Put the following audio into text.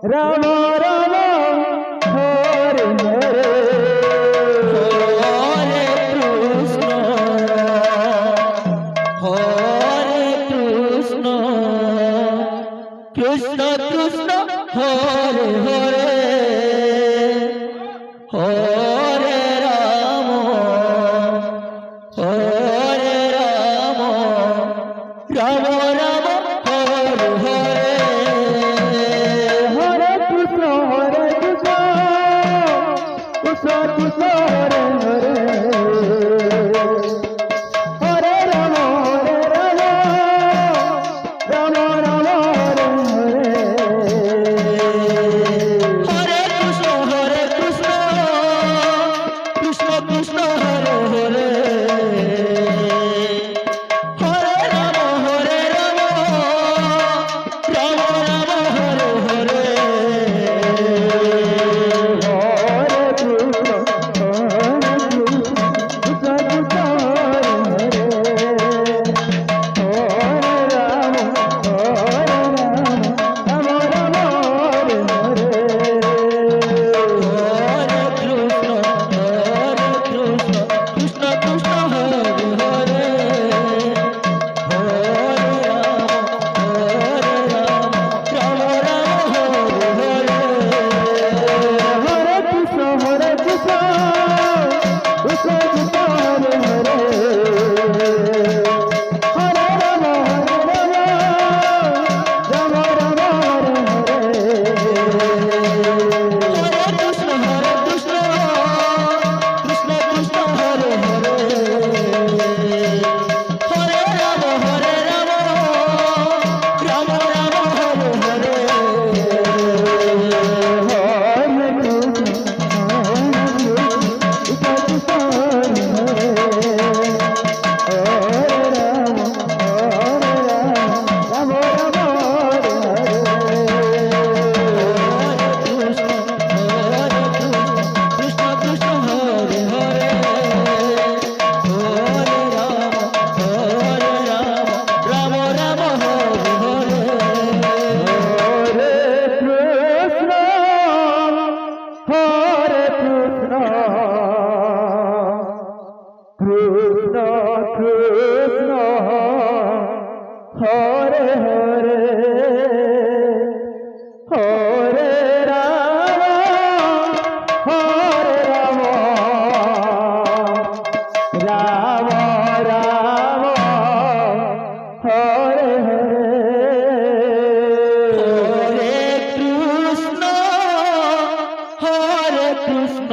Ram Ram Hare Hare Hare Krishna Krishna Krishna Hare Hare Hare Ram Ram Ram Hare Hare Hare Krishna Krishna Krishna Hare Hare Hare Ram Ram Ram Hare Hare Hare Krishna Krishna Krishna Hare Hare Hare Ram Ram Ram Hare Hare Hare Krishna Krishna Krishna Hare Hare Hare Ram Ram Ram Hare Hare Hare Krishna Krishna Krishna Hare Hare Hare Ram Ram Ram Hare Hare Krishna Krishna Krishna Hare Hare Hare Ram Ram Ram Hare Hare Krishna Krishna Hare Hare Hare Ram Ram Hare Hare Krishna Krishna Hare Hare Hare Ram Ram Ram Hare Hare Krishna